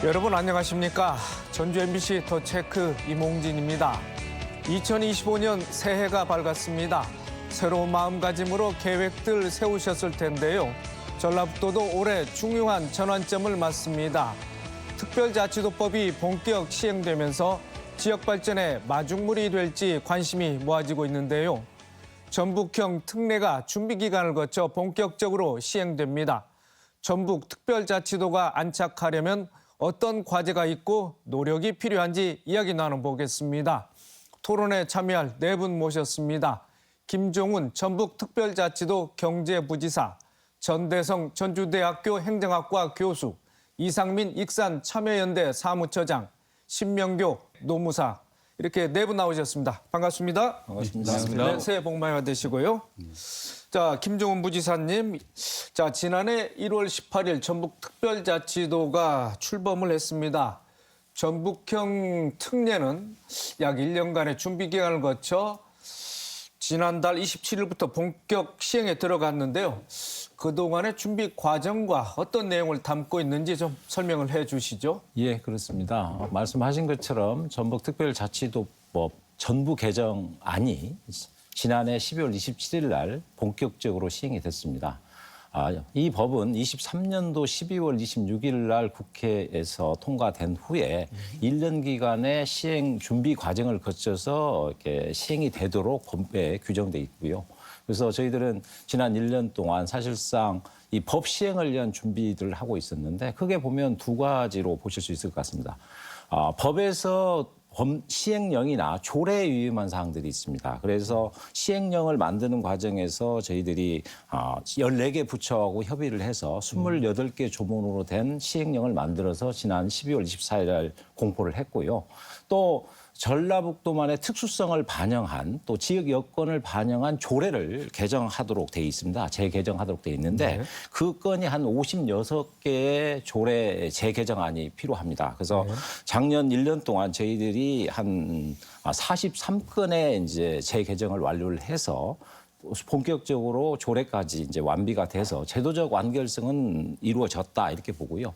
여러분 안녕하십니까? 전주 MBC 더 체크 이몽진입니다. 2025년 새해가 밝았습니다. 새로운 마음가짐으로 계획들 세우셨을 텐데요. 전라북도도 올해 중요한 전환점을 맞습니다. 특별자치도법이 본격 시행되면서 지역 발전의 마중물이 될지 관심이 모아지고 있는데요. 전북형 특례가 준비 기간을 거쳐 본격적으로 시행됩니다. 전북 특별자치도가 안착하려면 어떤 과제가 있고 노력이 필요한지 이야기 나눠보겠습니다. 토론에 참여할 네 분 모셨습니다. 김종훈 전북특별자치도 경제부지사, 전대성 전주대학교 행정학과 교수, 이상민 익산 참여연대 사무처장, 신명교 노무사 이렇게 네 분 나오셨습니다. 반갑습니다. 반갑습니다. 네, 새해 복 많이 받으시고요. 자, 김종훈 부지사님. 자, 지난해 1월 18일 전북특별자치도가 출범을 했습니다. 전북형 특례는 약 1년간의 준비 기간을 거쳐 지난달 27일부터 본격 시행에 들어갔는데요. 그동안의 준비 과정과 어떤 내용을 담고 있는지 좀 설명을 해 주시죠. 예, 그렇습니다. 말씀하신 것처럼 전북특별자치도법 전부 개정안이 지난해 12월 27일 날 본격적으로 시행이 됐습니다. 이 법은 23년도 12월 26일 날 국회에서 통과된 후에 1년 기간의 시행 준비 과정을 거쳐서 이렇게 시행이 되도록 법에 규정돼 있고요. 그래서 저희들은 지난 1년 동안 사실상 이 법 시행을 위한 준비들을 하고 있었는데 크게 보면 두 가지로 보실 수 있을 것 같습니다. 법에서 시행령이나 조례에 위임한 사항들이 있습니다. 그래서 시행령을 만드는 과정에서 저희들이 14개 부처하고 협의를 해서 28개 조문으로 된 시행령을 만들어서 지난 12월 24일 날 공포를 했고요. 또 전라북도만의 특수성을 반영한 또 지역 여건을 반영한 조례를 개정하도록 돼 있습니다. 재개정하도록 돼 있는데 네. 그 건이 한 56개의 조례 재개정안이 필요합니다. 그래서 작년 1년 동안 저희들이 한 43건의 이제 재개정을 완료를 해서 본격적으로 조례까지 이제 완비가 돼서 제도적 완결성은 이루어졌다 이렇게 보고요.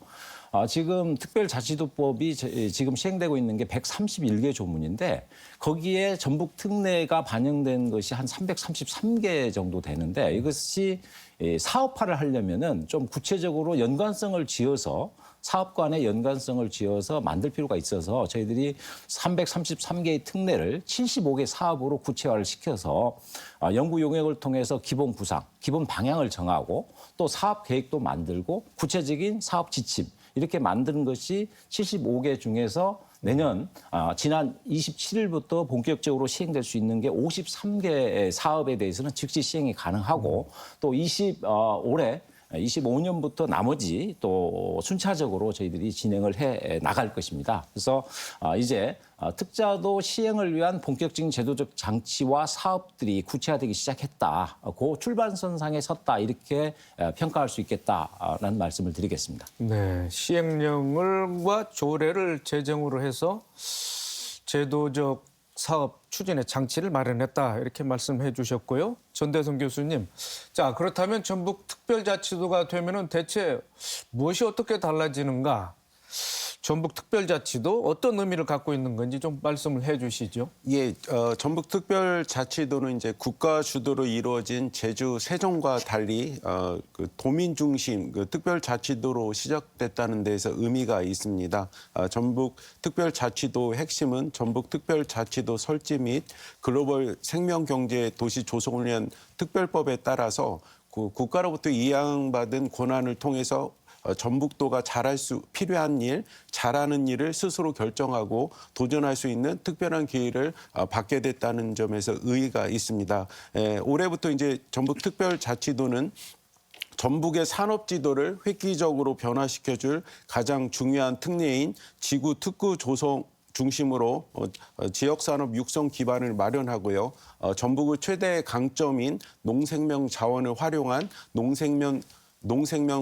지금 특별자치도법이 지금 시행되고 있는 게 131개 조문인데 거기에 전북 특례가 반영된 것이 한 333개 정도 되는데 이것이 사업화를 하려면은 좀 구체적으로 연관성을 지어서 사업 간의 연관성을 지어서 만들 필요가 있어서 저희들이 333개의 특례를 75개 사업으로 구체화를 시켜서 연구 용역을 통해서 기본 구상, 기본 방향을 정하고 또 사업 계획도 만들고 구체적인 사업 지침 이렇게 만드는 것이 75개 중에서 내년 지난 27일부터 본격적으로 시행될 수 있는 게 53개 사업에 대해서는 즉시 시행이 가능하고 또 올해 25년부터 나머지 또 순차적으로 저희들이 진행을 해 나갈 것입니다. 그래서 이제 특자도 시행을 위한 본격적인 제도적 장치와 사업들이 구체화되기 시작했다. 그 출발선상에 섰다 이렇게 평가할 수 있겠다라는 말씀을 드리겠습니다. 네, 시행령과 조례를 제정으로 해서 제도적 사업 추진의 장치를 마련했다 이렇게 말씀해 주셨고요. 전대성 교수님, 자 그렇다면 전북 특별자치도가 되면은 대체 무엇이 어떻게 달라지는가? 전북 특별자치도 어떤 의미를 갖고 있는 건지 좀 말씀을 해 주시죠. 예, 전북 특별자치도는 이제 국가 주도로 이루어진 제주 세종과 달리 그 도민 중심 그 특별자치도로 시작됐다는 데에서 의미가 있습니다. 전북 특별자치도 핵심은 전북 특별자치도 설치 및 글로벌 생명경제 도시 조성을 위한 특별법에 따라서 그 국가로부터 이양받은 권한을 통해서 전북도가 필요한 일, 잘하는 일을 스스로 결정하고 도전할 수 있는 특별한 기회를 받게 됐다는 점에서 의의가 있습니다. 올해부터 이제 전북 특별자치도는 전북의 산업지도를 획기적으로 변화시켜줄 가장 중요한 특례인 지구 특구 조성 중심으로 지역산업 육성 기반을 마련하고요. 전북의 최대 강점인 농생명 자원을 활용한 농생명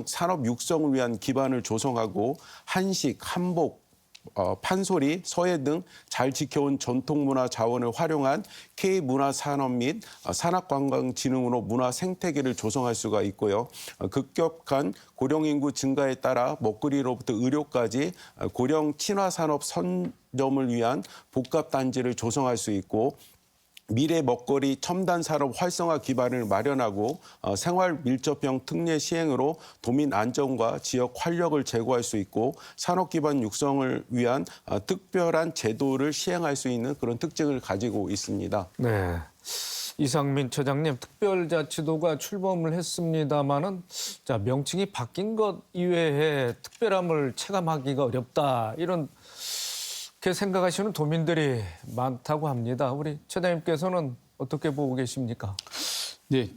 산업 육성을 위한 기반을 조성하고 한식, 한복, 판소리, 서예 등 잘 지켜온 전통문화 자원을 활용한 K문화산업 및 산업관광진흥으로 문화 생태계를 조성할 수가 있고요. 급격한 고령 인구 증가에 따라 먹거리로부터 의료까지 고령 친화산업 선점을 위한 복합단지를 조성할 수 있고 미래 먹거리 첨단 산업 활성화 기반을 마련하고 생활 밀접형 특례 시행으로 도민 안정과 지역 활력을 제고할 수 있고 산업 기반 육성을 위한 특별한 제도를 시행할 수 있는 그런 특징을 가지고 있습니다. 네. 이상민 처장님, 특별자치도가 출범을 했습니다마는 자, 명칭이 바뀐 것 이외에 특별함을 체감하기가 어렵다. 이런 그렇게 생각하시는 도민들이 많다고 합니다. 우리 처장님께서는 어떻게 보고 계십니까? 네,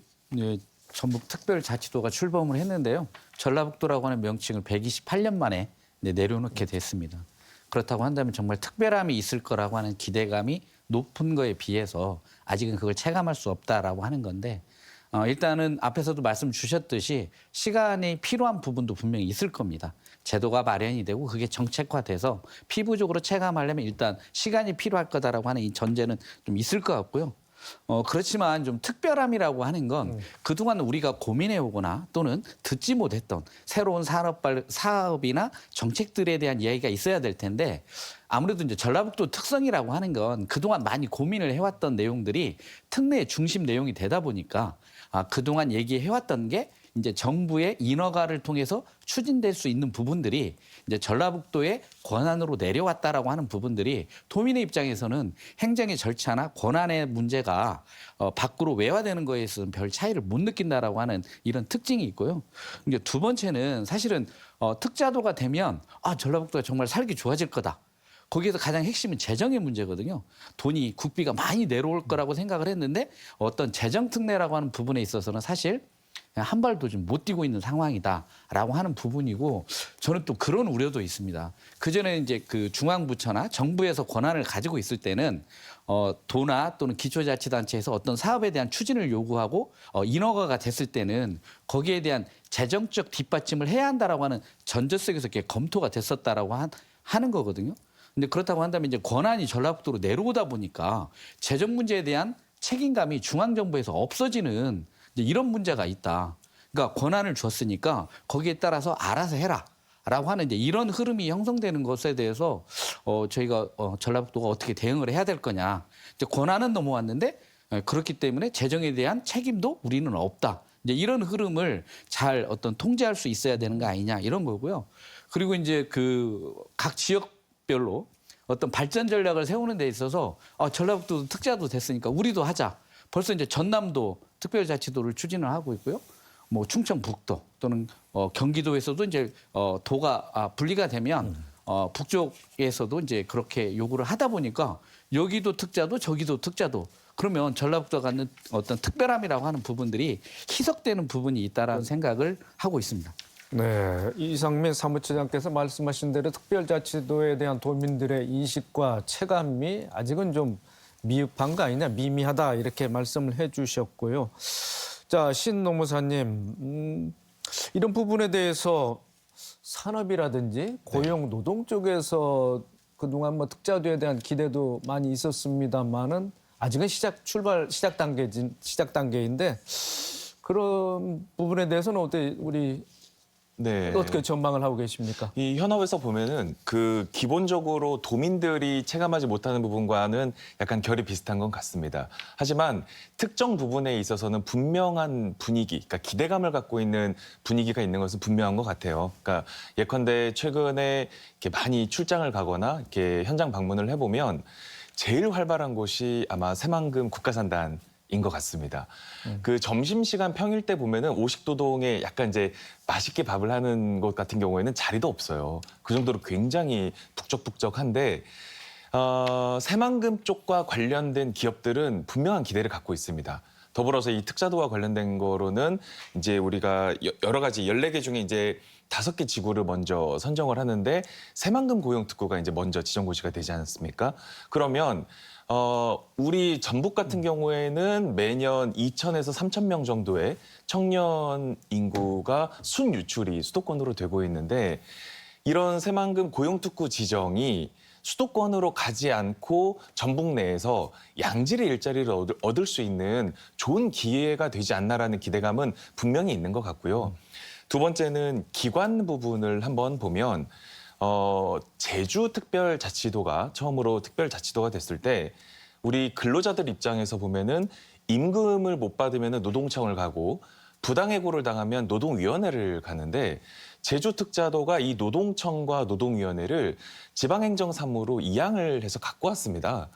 전북 특별자치도가 출범을 했는데요. 전라북도라고 하는 명칭을 128년 만에 내려놓게 됐습니다. 그렇다고 한다면 정말 특별함이 있을 거라고 하는 기대감이 높은 거에 비해서 아직은 그걸 체감할 수 없다라고 하는 건데 일단은 앞에서도 말씀 주셨듯이 시간이 필요한 부분도 분명히 있을 겁니다. 제도가 마련이 되고 그게 정책화돼서 피부적으로 체감하려면 일단 시간이 필요할 거다라고 하는 이 전제는 좀 있을 것 같고요. 그렇지만 좀 특별함이라고 하는 건 그동안 우리가 고민해 오거나 또는 듣지 못했던 새로운 사업이나 정책들에 대한 이야기가 있어야 될 텐데 아무래도 이제 전라북도 특성이라고 하는 건 그동안 많이 고민을 해왔던 내용들이 특례의 중심 내용이 되다 보니까 그동안 얘기해왔던 게 이제 정부의 인허가를 통해서 추진될 수 있는 부분들이 이제 전라북도의 권한으로 내려왔다라고 하는 부분들이 도민의 입장에서는 행정의 절차나 권한의 문제가 밖으로 외화되는 거에 있어서는 별 차이를 못 느낀다라고 하는 이런 특징이 있고요. 이제 두 번째는 사실은 특자도가 되면 전라북도가 정말 살기 좋아질 거다. 거기에서 가장 핵심은 재정의 문제거든요. 돈이 국비가 많이 내려올 거라고 생각을 했는데 어떤 재정 특례라고 하는 부분에 있어서는 사실 한 발도 좀 못 뛰고 있는 상황이다라고 하는 부분이고 저는 또 그런 우려도 있습니다. 그전에 이제 그 중앙부처나 정부에서 권한을 가지고 있을 때는 도나 또는 기초자치단체에서 어떤 사업에 대한 추진을 요구하고 인허가가 됐을 때는 거기에 대한 재정적 뒷받침을 해야 한다라고 하는 전제 속에서 이렇게 검토가 됐었다라고 하는 거거든요. 근데 그렇다고 한다면 이제 권한이 전라북도로 내려오다 보니까 재정 문제에 대한 책임감이 중앙정부에서 없어지는 이런 문제가 있다. 그러니까 권한을 줬으니까 거기에 따라서 알아서 해라라고 하는 이제 이런 흐름이 형성되는 것에 대해서 저희가 전라북도가 어떻게 대응을 해야 될 거냐. 이제 권한은 넘어왔는데 그렇기 때문에 재정에 대한 책임도 우리는 없다. 이제 이런 흐름을 잘 어떤 통제할 수 있어야 되는 거 아니냐 이런 거고요. 그리고 이제 그 각 지역별로 어떤 발전 전략을 세우는 데 있어서 전라북도 특자도 됐으니까 우리도 하자. 벌써 이제 전남도 특별자치도를 추진을 하고 있고요. 뭐 충청북도 또는 경기도에서도 이제 도가 분리가 되면 북쪽에서도 이제 그렇게 요구를 하다 보니까 여기도 특자도 저기도 특자도 그러면 전라북도가 갖는 어떤 특별함이라고 하는 부분들이 희석되는 부분이 있다라는 생각을 하고 있습니다. 네, 이상민 사무처장께서 말씀하신 대로 특별자치도에 대한 도민들의 인식과 체감이 아직은 좀 미흡한 거 아니냐, 미미하다 이렇게 말씀을 해주셨고요. 자, 신 노무사님, 이런 부분에 대해서 산업이라든지 고용 노동 쪽에서 그동안 뭐 특자도에 대한 기대도 많이 있었습니다만은 아직은 시작 단계인데 그런 부분에 대해서는 우리 네. 어떻게 전망을 하고 계십니까? 이 현업에서 보면은 그 기본적으로 도민들이 체감하지 못하는 부분과는 약간 결이 비슷한 건 같습니다. 하지만 특정 부분에 있어서는 분명한 분위기, 그러니까 기대감을 갖고 있는 분위기가 있는 것은 분명한 것 같아요. 그러니까 예컨대 최근에 이렇게 많이 출장을 가거나 이렇게 현장 방문을 해보면 제일 활발한 곳이 아마 새만금 국가산단. 인 것 같습니다. 그 점심시간 평일 때 보면은 오식도동에 약간 이제 맛있게 밥을 하는 곳 같은 경우에는 자리도 없어요. 그 정도로 굉장히 북적북적한데 새만금 쪽과 관련된 기업들은 분명한 기대를 갖고 있습니다. 더불어서 이 특자도와 관련된 거로는 이제 우리가 여러 가지 14개 중에 이제 5개 지구를 먼저 선정을 하는데 새만금 고용특구가 이제 먼저 지정고시가 되지 않았습니까? 그러면 우리 전북 같은 경우에는 매년 2,000에서 3,000명 정도의 청년 인구가 순유출이 수도권으로 되고 있는데 이런 새만금 고용특구 지정이 수도권으로 가지 않고 전북 내에서 양질의 일자리를 얻을 수 있는 좋은 기회가 되지 않나라는 기대감은 분명히 있는 것 같고요. 두 번째는 기관 부분을 한번 보면 제주특별자치도가 처음으로 특별자치도가 됐을 때 우리 근로자들 입장에서 보면은 임금을 못 받으면 노동청을 가고 부당해고를 당하면 노동위원회를 가는데 제주특자도가 이 노동청과 노동위원회를 지방행정사무로 이양을 해서 갖고 왔습니다.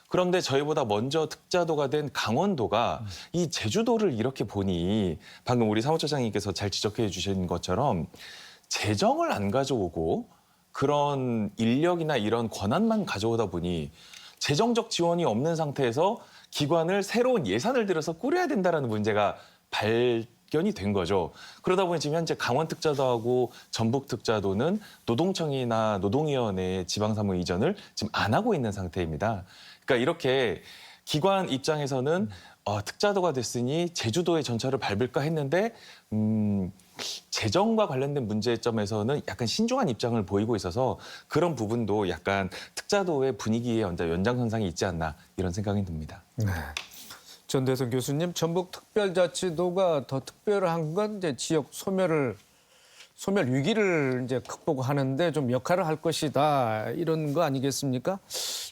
그런데 저희보다 먼저 특자도가 된 강원도가 이 제주도를 이렇게 보니 방금 우리 사무처장님께서 잘 지적해 주신 것처럼 재정을 안 가져오고 그런 인력이나 이런 권한만 가져오다 보니 재정적 지원이 없는 상태에서 기관을 새로운 예산을 들여서 꾸려야 된다는 문제가 발견이 된 거죠. 그러다 보니 지금 현재 강원특자도하고 전북특자도는 노동청이나 노동위원회의 지방사무 이전을 지금 안 하고 있는 상태입니다. 그러니까 이렇게 기관 입장에서는 특자도가 됐으니 제주도의 전철을 밟을까 했는데 재정과 관련된 문제점에서는 약간 신중한 입장을 보이고 있어서 그런 부분도 약간 특자도의 분위기의 연장선상이 있지 않나 이런 생각이 듭니다. 네. 전대성 교수님, 전북특별자치도가 더 특별한 건 이제 지역 소멸 위기를 이제 극복하는데 좀 역할을 할 것이다 이런 거 아니겠습니까?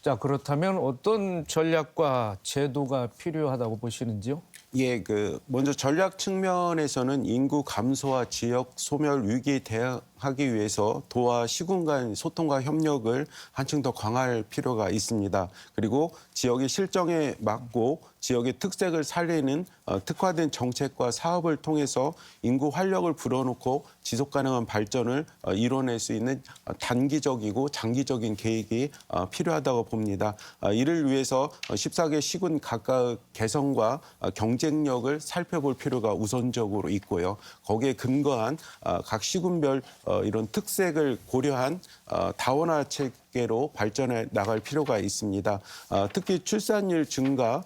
자, 그렇다면 어떤 전략과 제도가 필요하다고 보시는지요? 예, 먼저 전략 측면에서는 인구 감소와 지역 소멸 위기에 대응하기 위해서 도와 시군 간 소통과 협력을 한층 더 강화할 필요가 있습니다. 그리고 지역의 실정에 맞고 지역의 특색을 살리는 특화된 정책과 사업을 통해서 인구 활력을 불어넣고 지속 가능한 발전을 이뤄낼 수 있는 단기적이고 장기적인 계획이 필요하다고 봅니다. 이를 위해서 14개 시군 각각 개성과 경쟁력을 살펴볼 필요가 우선적으로 있고요. 거기에 근거한 각 시군별 이런 특색을 고려한 다원화 체계로 발전해 나갈 필요가 있습니다. 특히 출산율 증가,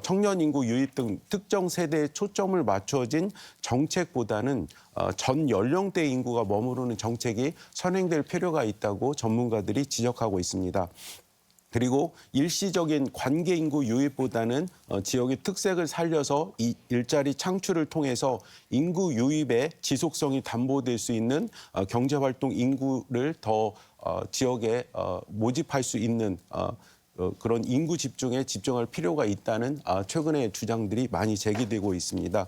청년 인구 유입 등 특정 세대에 초점을 맞춰진 정책보다는 전 연령대 인구가 머무르는 정책이 선행될 필요가 있다고 전문가들이 지적하고 있습니다. 그리고 일시적인 관계 인구 유입보다는 지역의 특색을 살려서 이 일자리 창출을 통해서 인구 유입의 지속성이 담보될 수 있는 경제활동 인구를 더 지역에 모집할 수 있는 그런 인구 집중에 집중할 필요가 있다는 최근의 주장들이 많이 제기되고 있습니다.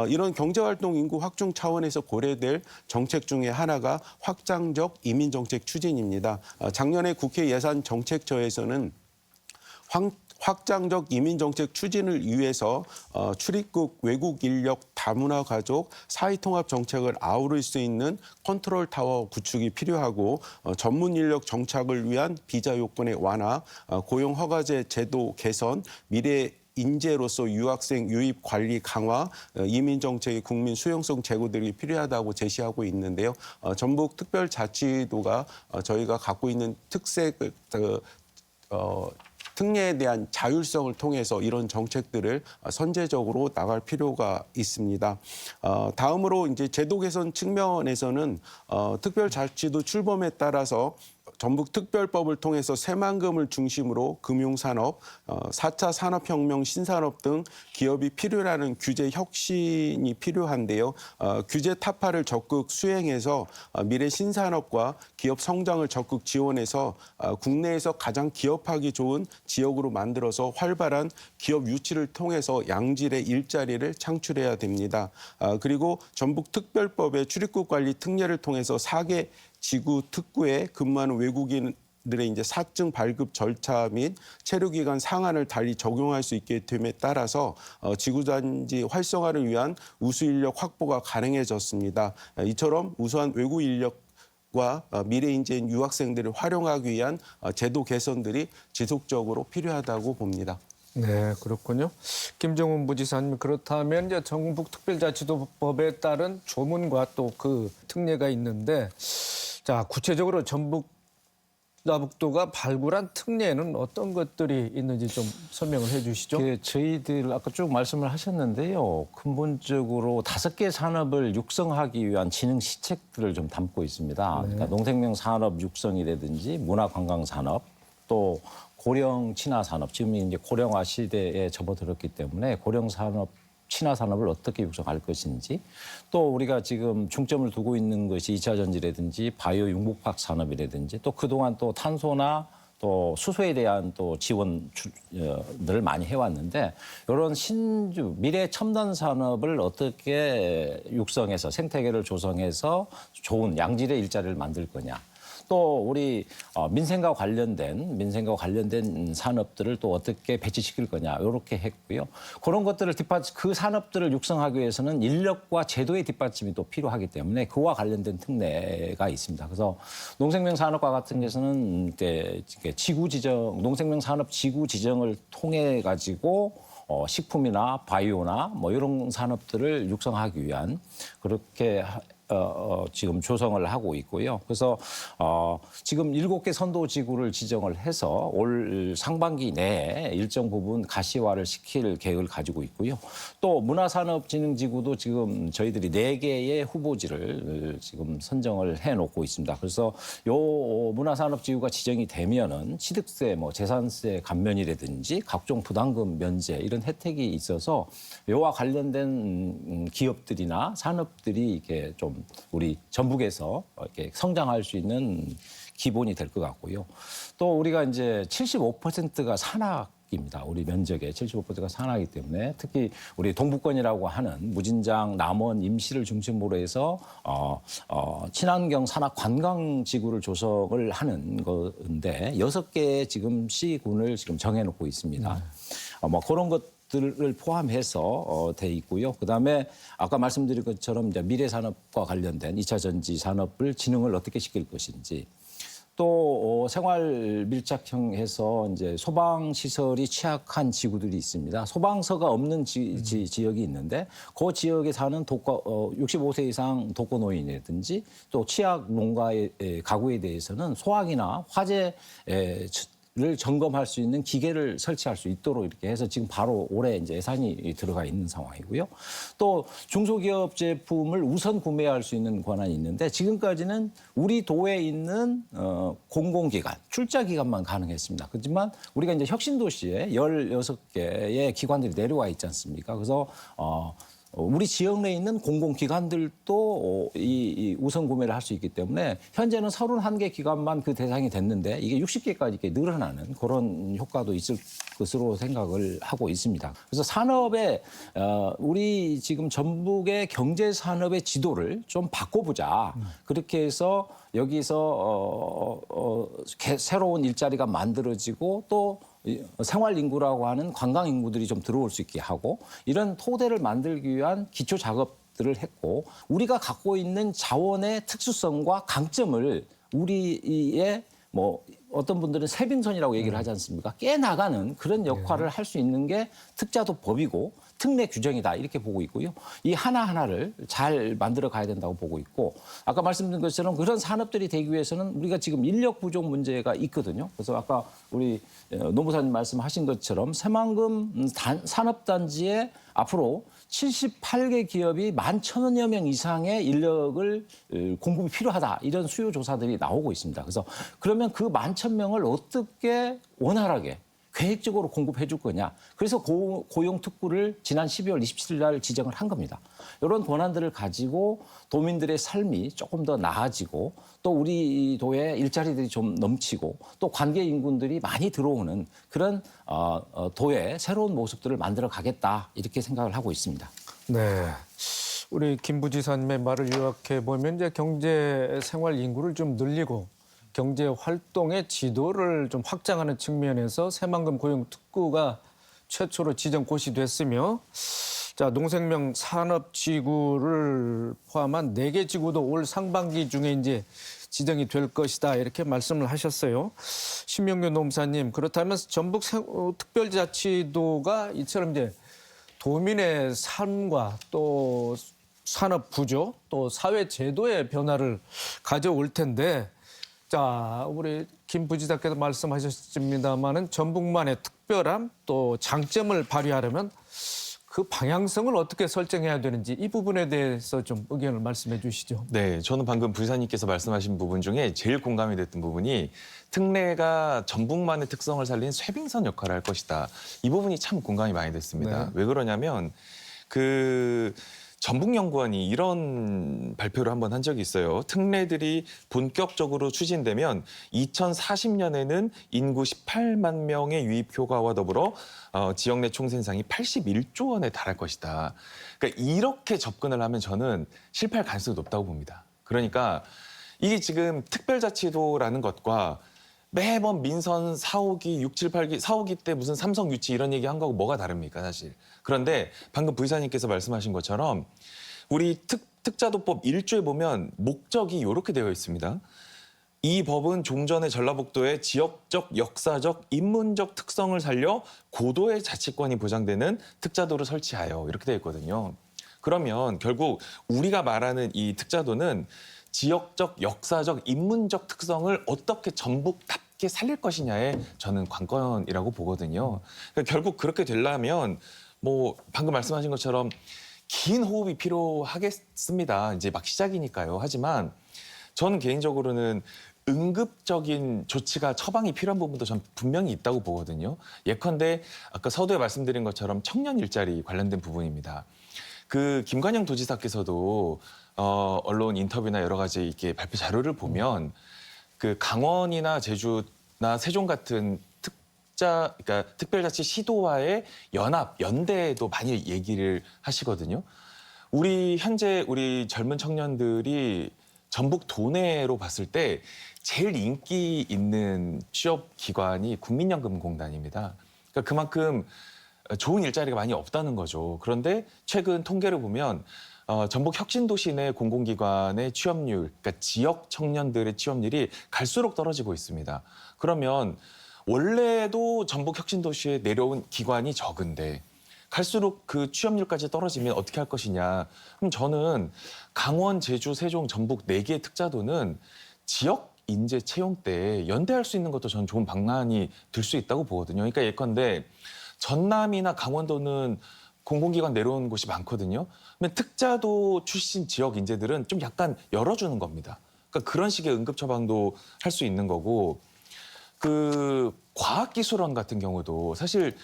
이런 경제활동 인구 확충 차원에서 고려될 정책 중에 하나가 확장적 이민정책 추진입니다. 작년에 국회 예산정책처에서는 확장적 이민정책 추진을 위해서 출입국 외국 인력 다문화 가족 사회통합 정책을 아우를 수 있는 컨트롤 타워 구축이 필요하고 전문 인력 정착을 위한 비자 요건의 완화, 고용 허가제 제도 개선, 미래 인재로서 유학생 유입 관리 강화, 이민 정책의 국민 수용성 제고들이 필요하다고 제시하고 있는데요. 전북특별자치도가 저희가 갖고 있는 특색을 특례에 대한 자율성을 통해서 이런 정책들을 선제적으로 나갈 필요가 있습니다. 다음으로 이제 제도 개선 측면에서는 특별자치도 출범에 따라서 전북특별법을 통해서 새만금을 중심으로 금융산업, 4차 산업혁명 신산업 등 기업이 필요라는 규제 혁신이 필요한데요. 규제 타파를 적극 수행해서 미래 신산업과 기업 성장을 적극 지원해서 국내에서 가장 기업하기 좋은 지역으로 만들어서 활발한 기업 유치를 통해서 양질의 일자리를 창출해야 됩니다. 그리고 전북특별법의 출입국 관리 특례를 통해서 4개 지구 특구에 근무하는 외국인들의 이제 사증 발급 절차 및 체류 기간 상한을 달리 적용할 수 있게 됨에 따라서 지구단지 활성화를 위한 우수 인력 확보가 가능해졌습니다. 이처럼 우수한 외국 인력과 미래 인재인 유학생들을 활용하기 위한 제도 개선들이 지속적으로 필요하다고 봅니다. 네, 그렇군요. 김정훈 부지사님, 그렇다면 이제 전북특별자치도법에 따른 조문과 또 그 특례가 있는데, 자, 구체적으로 전북 전라북도가 발굴한 특례는 어떤 것들이 있는지 좀 설명을 해 주시죠. 저희들 아까 쭉 말씀을 하셨는데요. 근본적으로 5개 산업을 육성하기 위한 지능 시책들을 좀 담고 있습니다. 그러니까 농생명 산업 육성이라든지 문화관광 산업, 또 고령 친화 산업, 지금 이제 고령화 시대에 접어들었기 때문에 고령 산업 친화 산업을 어떻게 육성할 것인지, 또 우리가 지금 중점을 두고 있는 것이 2차 전지라든지 바이오 융복합 산업이라든지, 또 그동안 또 탄소나 또 수소에 대한 또 지원을 많이 해왔는데, 이런 신주 미래 첨단 산업을 어떻게 육성해서 생태계를 조성해서 좋은 양질의 일자리를 만들 거냐. 또 우리 민생과 관련된 산업들을 또 어떻게 배치시킬 거냐 이렇게 했고요. 그런 것들을 그 산업들을 육성하기 위해서는 인력과 제도의 뒷받침이 또 필요하기 때문에 그와 관련된 특례가 있습니다. 그래서 농생명 산업과 같은 경우에는 지구 지정, 농생명 산업 지구 지정을 통해 가지고 식품이나 바이오나 뭐 이런 산업들을 육성하기 위한 그렇게 지금 조성을 하고 있고요. 그래서 지금 7개 선도 지구를 지정을 해서 올 상반기 내에 일정 부분 가시화를 시킬 계획을 가지고 있고요. 또 문화산업진흥지구도 지금 저희들이 4개의 후보지를 지금 선정을 해놓고 있습니다. 그래서 요 문화산업지구가 지정이 되면은 취득세, 뭐 재산세 감면이라든지 각종 부담금 면제 이런 혜택이 있어서 요와 관련된 기업들이나 산업들이 이렇게 좀 우리 전북에서 이렇게 성장할 수 있는 기본이 될 것 같고요. 또 우리가 이제 75%가 산악입니다. 우리 면적의 75%가 산악이기 때문에 특히 우리 동북권이라고 하는 무진장, 남원, 임시를 중심으로 해서 친환경 산악 관광지구를 조성을 하는 건데 6개의 지금 시군을 지금 정해놓고 있습니다. 뭐 그런 것들을 포함해서 돼 있고요. 그다음에 아까 말씀드린 것처럼 이제 미래 산업과 관련된 2차 전지 산업을 진흥을 어떻게 시킬 것인지, 또 생활 밀착형해서 이제 소방 시설이 취약한 지구들이 있습니다. 소방서가 없는 지역이 있는데 그 지역에 사는 65세 이상 독거노인이라든지 또 취약 농가의 가구에 대해서는 소화기나 화재 를 점검할 수 있는 기계를 설치할 수 있도록 이렇게 해서 지금 바로 올해 이제 예산이 들어가 있는 상황이고요. 또 중소기업 제품을 우선 구매할 수 있는 권한이 있는데 지금까지는 우리 도에 있는 공공기관, 출자기관만 가능했습니다. 그렇지만 우리가 이제 혁신도시에 16개의 기관들이 내려와 있지 않습니까? 그래서 우리 지역 내에 있는 공공기관들도 이 우선 구매를 할 수 있기 때문에 현재는 31개 기관만 그 대상이 됐는데 이게 60개까지 이렇게 늘어나는 그런 효과도 있을 것으로 생각을 하고 있습니다. 그래서 산업의 우리 지금 전북의 경제 산업의 지도를 좀 바꿔보자. 그렇게 해서 여기서 새로운 일자리가 만들어지고 또 생활 인구라고 하는 관광 인구들이 좀 들어올 수 있게 하고 이런 토대를 만들기 위한 기초 작업들을 했고 우리가 갖고 있는 자원의 특수성과 강점을 우리의 뭐 어떤 분들은 세빙선이라고 얘기를 하지 않습니까? 깨나가는 그런 역할을 할 수 있는 게 특자도 법이고 특례 규정이다 이렇게 보고 있고요. 이 하나하나를 잘 만들어 가야 된다고 보고 있고 아까 말씀드린 것처럼 그런 산업들이 되기 위해서는 우리가 지금 인력 부족 문제가 있거든요. 그래서 아까 우리 노무사님 말씀하신 것처럼 새만금 산업단지에 앞으로 78개 기업이 11,000여 명 이상의 인력을 공급이 필요하다. 이런 수요 조사들이 나오고 있습니다. 그래서 그러면 그 11,000명을 어떻게 원활하게 계획적으로 공급해 줄 거냐. 그래서 고용 특구를 지난 12월 27일 날 지정을 한 겁니다. 이런 권한들을 가지고 도민들의 삶이 조금 더 나아지고 또 우리 도에 일자리들이 좀 넘치고 또 관계 인군들이 많이 들어오는 그런 도의 새로운 모습들을 만들어 가겠다. 이렇게 생각을 하고 있습니다. 네. 우리 김 부지사님의 말을 요약해 보면 이제 경제 생활 인구를 좀 늘리고 경제 활동의 지도를 좀 확장하는 측면에서 새만금 고용 특구가 최초로 지정 고시됐으며 자, 농생명 산업지구를 포함한 4개 지구도 올 상반기 중에 이제 지정이 될 것이다 이렇게 말씀을 하셨어요. 신명규 노무사님, 그렇다면 전북 특별자치도가 이처럼 이제 도민의 삶과 또 산업 구조 또 사회 제도의 변화를 가져올 텐데 자, 우리 김 부지사께서 말씀하셨습니다마는 전북만의 특별함 또 장점을 발휘하려면 그 방향성을 어떻게 설정해야 되는지 이 부분에 대해서 좀 의견을 말씀해 주시죠. 네, 저는 방금 부지사님께서 말씀하신 부분 중에 제일 공감이 됐던 부분이 특례가 전북만의 특성을 살린 쇄빙선 역할을 할 것이다. 이 부분이 참 공감이 많이 됐습니다. 네. 왜 그러냐면 전북연구원이 이런 발표를 한번 한 적이 있어요. 특례들이 본격적으로 추진되면 2040년에는 인구 18만 명의 유입 효과와 더불어 지역 내 총생산이 81조 원에 달할 것이다. 그러니까 이렇게 접근을 하면 저는 실패할 가능성이 높다고 봅니다. 그러니까 이게 지금 특별자치도라는 것과 매번 민선 4호기, 6, 7, 8기, 4호기 때 무슨 삼성 유치 이런 얘기 한 거하고 뭐가 다릅니까, 사실. 그런데 방금 부의사님께서 말씀하신 것처럼 우리 특자도법 1조에 보면 목적이 이렇게 되어 있습니다. 이 법은 종전의 전라북도의 지역적, 역사적, 인문적 특성을 살려 고도의 자치권이 보장되는 특자도를 설치하여 이렇게 되어 있거든요. 그러면 결국 우리가 말하는 이 특자도는 지역적, 역사적, 인문적 특성을 어떻게 전북답게 살릴 것이냐에 저는 관건이라고 보거든요. 그러니까 결국 그렇게 되려면 뭐 방금 말씀하신 것처럼 긴 호흡이 필요하겠습니다. 이제 막 시작이니까요. 하지만 저는 개인적으로는 응급적인 조치가 처방이 필요한 부분도 전 분명히 있다고 보거든요. 예컨대 아까 서두에 말씀드린 것처럼 청년 일자리 관련된 부분입니다. 김관영 도지사께서도 언론 인터뷰나 여러 가지 이렇게 발표 자료를 보면 강원이나 제주나 세종 같은 그러니까 특별자치 시도와의 연합, 연대도 많이 얘기를 하시거든요. 현재 우리 젊은 청년들이 전북 도내로 봤을 때 제일 인기 있는 취업 기관이 국민연금공단입니다. 그러니까 그만큼 좋은 일자리가 많이 없다는 거죠. 그런데 최근 통계를 보면 전북 혁신도시 내 공공기관의 취업률, 그러니까 지역 청년들의 취업률이 갈수록 떨어지고 있습니다. 그러면 원래도 전북 혁신도시에 내려온 기관이 적은데 갈수록 그 취업률까지 떨어지면 어떻게 할 것이냐. 그럼 저는 강원, 제주, 세종, 전북 4개의 특자도는 지역 인재 채용 때 연대할 수 있는 것도 저는 좋은 방안이 될 수 있다고 보거든요. 그러니까 예컨대 전남이나 강원도는 공공기관 내려온 곳이 많거든요. 그러면 특자도 출신 지역 인재들은 좀 약간 열어주는 겁니다. 그러니까 그런 식의 응급 처방도 할 수 있는 거고 과학기술원 같은 경우도 사실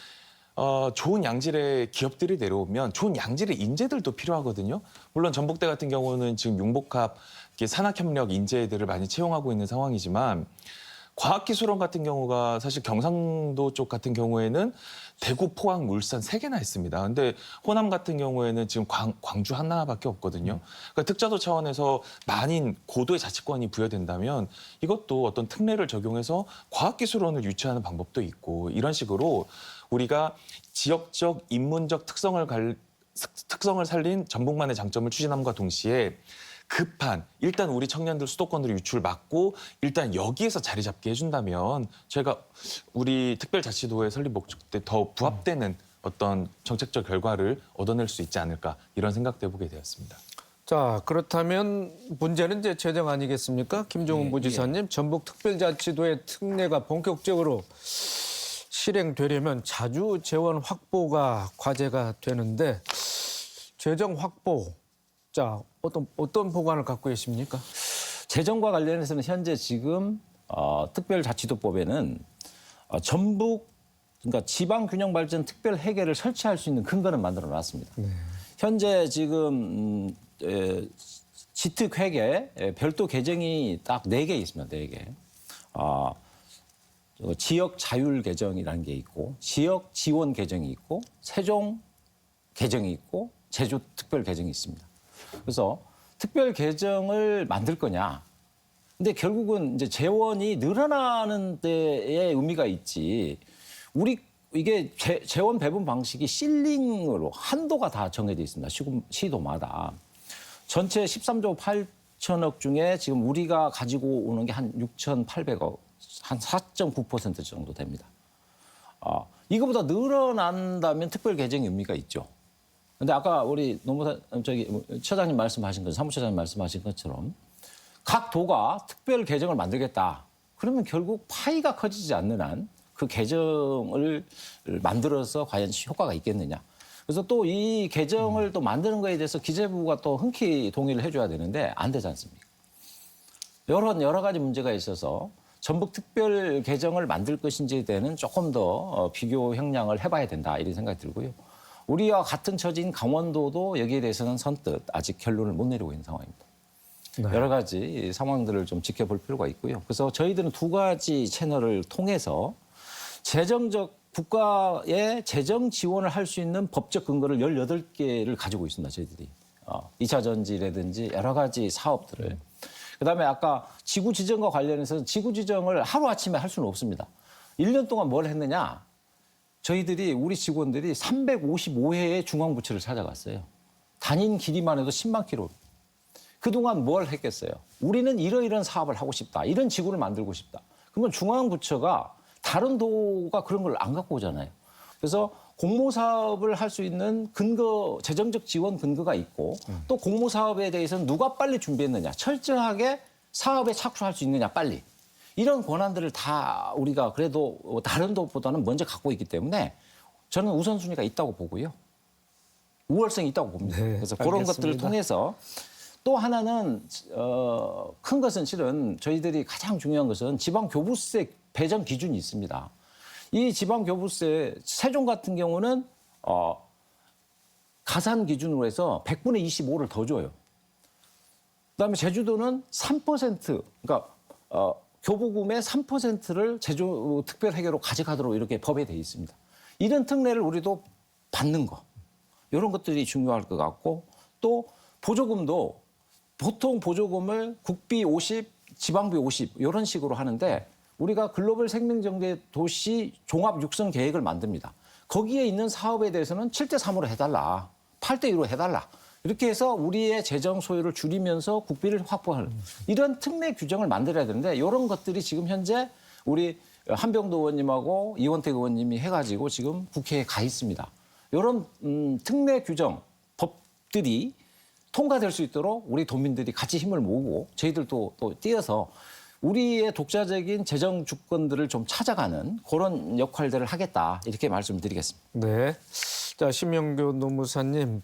좋은 양질의 기업들이 내려오면 좋은 양질의 인재들도 필요하거든요. 물론 전북대 같은 경우는 지금 융복합 산학협력 인재들을 많이 채용하고 있는 상황이지만 과학기술원 같은 경우가 사실 경상도 쪽 같은 경우에는 대구, 포항, 울산 3개나 있습니다. 근데 호남 같은 경우에는 지금 광주 하나밖에 없거든요. 그러니까 특자도 차원에서 만인 고도의 자치권이 부여된다면 이것도 어떤 특례를 적용해서 과학기술원을 유치하는 방법도 있고 이런 식으로 우리가 지역적, 인문적 특성을 살린 전북만의 장점을 추진함과 동시에 일단 우리 청년들 수도권으로 유출 막고 일단 여기에서 자리 잡게 해준다면 제가 우리 특별자치도의 설립 목적 때 더 부합되는 어떤 정책적 결과를 얻어낼 수 있지 않을까 이런 생각도 해보게 되었습니다. 자, 그렇다면 문제는 이제 재정 아니겠습니까? 김종훈 부지사님, 전북 특별자치도의 특례가 본격적으로 실행되려면 자주 재원 확보가 과제가 되는데 재정 확보, 자, 어떤 보관을 갖고 계십니까? 재정과 관련해서는 현재 지금 특별자치도법에는 전북 그러니까 지방균형발전 특별회계를 설치할 수 있는 근거는 만들어놨습니다. 네. 현재 지금 지특회계 별도 계정이 딱 4개 있습니다. 4개. 지역 자율 계정이라는 게 있고 지역 지원 계정이 있고 세종 계정이 있고 제주 특별 계정이 있습니다. 그래서 특별 계정을 만들 거냐. 근데 결국은 이제 재원이 늘어나는 데에 의미가 있지. 이게 재원 배분 방식이 실링으로 한도가 다 정해져 있습니다. 시도마다. 전체 13조 8천억 중에 지금 우리가 가지고 오는 게 한 6,800억, 한 4.9% 정도 됩니다. 이거보다 늘어난다면 특별 계정의 의미가 있죠. 근데 아까 우리 노무사 처장님 말씀하신 것, 사무처장님 말씀하신 것처럼 각 도가 특별 계정을 만들겠다. 그러면 결국 파이가 커지지 않는 한 그 계정을 만들어서 과연 효과가 있겠느냐. 그래서 또 이 계정을 또 만드는 거에 대해서 기재부가 또 흔쾌히 동의를 해줘야 되는데 안 되지 않습니까? 여러 가지 문제가 있어서 전북 특별 계정을 만들 것인지에 대해서는 조금 더 비교 형량을 해봐야 된다 이런 생각이 들고요. 우리와 같은 처지인 강원도도 여기에 대해서는 선뜻 아직 결론을 못 내리고 있는 상황입니다. 여러 가지 상황들을 좀 지켜볼 필요가 있고요. 그래서 저희들은 두 가지 채널을 통해서 국가의 재정 지원을 할 수 있는 법적 근거를 18개를 가지고 있습니다. 저희들이. 2차 전지라든지 여러 가지 사업들을. 그다음에 아까 지구 지정과 관련해서 지구 지정을 하루아침에 할 수는 없습니다. 1년 동안 뭘 했느냐? 저희들이 우리 직원들이 355회의 중앙부처를 찾아갔어요. 다닌 길이만 해도 10만 킬로. 그동안 뭘 했겠어요? 우리는 이러이러한 사업을 하고 싶다. 이런 지구를 만들고 싶다. 그러면 중앙부처가 다른 도가 그런 걸 안 갖고 오잖아요. 그래서 공모사업을 할 수 있는 근거, 재정적 지원 근거가 있고 또 공모사업에 대해서는 누가 빨리 준비했느냐. 철저하게 사업에 착수할 수 있느냐, 빨리. 이런 권한들을 다 우리가 그래도 다른 도보다는 먼저 갖고 있기 때문에 저는 우선순위가 있다고 보고요. 우월성이 있다고 봅니다. 네, 그래서 그런 알겠습니다. 것들을 통해서 또 하나는 큰 것은 실은 저희들이 가장 중요한 것은 지방교부세 배정 기준이 있습니다. 이 지방교부세 세종 같은 경우는 가산 기준으로 해서 100분의 25를 더 줘요. 그다음에 제주도는 3% 그러니까 교부금의 3%를 제주 특별회계로 가져가도록 이렇게 법에 돼 있습니다. 이런 특례를 우리도 받는 거. 이런 것들이 중요할 것 같고 또 보조금도 보통 보조금을 국비 50, 지방비 50 이런 식으로 하는데 우리가 글로벌 생명정제 도시 종합 육성 계획을 만듭니다. 거기에 있는 사업에 대해서는 7대 3으로 해달라. 8대 2로 해달라. 이렇게 해서 우리의 재정 소요를 줄이면서 국비를 확보하는 이런 특례 규정을 만들어야 되는데 이런 것들이 지금 현재 우리 한병도 의원님하고 이원택 의원님이 해가지고 지금 국회에 가 있습니다. 이런 특례 규정, 법들이 통과될 수 있도록 우리 도민들이 같이 힘을 모으고 저희들도 또 뛰어서 우리의 독자적인 재정 주권들을 좀 찾아가는 그런 역할들을 하겠다 이렇게 말씀드리겠습니다. 네. 자, 심영교 노무사님,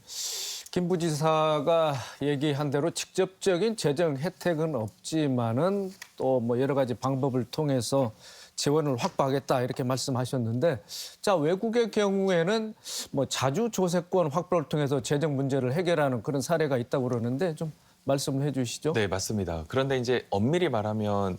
김 부지사가 얘기한 대로 직접적인 재정 혜택은 없지만은 또 뭐 여러 가지 방법을 통해서 재원을 확보하겠다 이렇게 말씀하셨는데, 자, 외국의 경우에는 뭐 자주 조세권 확보를 통해서 재정 문제를 해결하는 그런 사례가 있다고 그러는데 좀 말씀을 해주시죠. 네, 맞습니다. 그런데 이제 엄밀히 말하면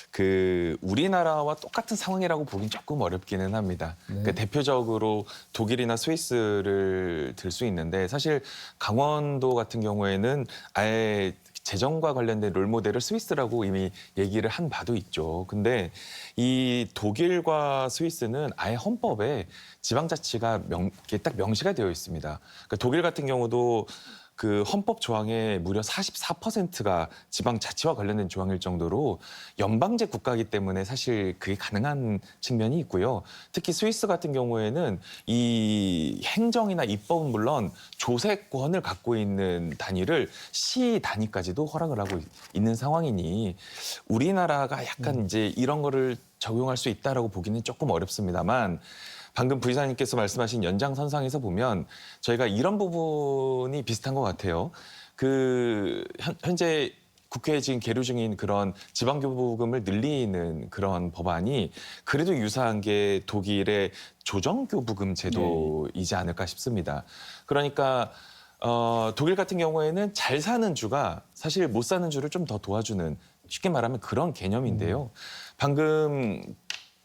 그 우리나라와 똑같은 상황이라고 보긴 조금 어렵기는 합니다. 그러니까 대표적으로 독일이나 스위스를 들 수 있는데 사실 강원도 같은 경우에는 아예 재정과 관련된 롤모델을 스위스라고 이미 얘기를 한 바도 있죠. 근데 이 독일과 스위스는 아예 헌법에 지방자치가 딱 명시가 되어 있습니다. 그러니까 독일 같은 경우도 그 헌법 조항의 무려 44%가 지방자치와 관련된 조항일 정도로 연방제 국가이기 때문에 사실 그게 가능한 측면이 있고요. 특히 스위스 같은 경우에는 이 행정이나 입법은 물론 조세권을 갖고 있는 단위를 시 단위까지도 허락을 하고 있는 상황이니 우리나라가 약간 이제 이런 거를 적용할 수 있다라고 보기는 조금 어렵습니다만 방금 부지사님께서 말씀하신 연장선상에서 보면 저희가 이런 부분이 비슷한 것 같아요. 그 현재 국회에 지금 계류 중인 그런 지방교부금을 늘리는 그런 법안이 그래도 유사한 게 독일의 조정교부금 제도이지 않을까 싶습니다. 그러니까 독일 같은 경우에는 잘 사는 주가 사실 못 사는 주를 좀 더 도와주는 쉽게 말하면 그런 개념인데요. 방금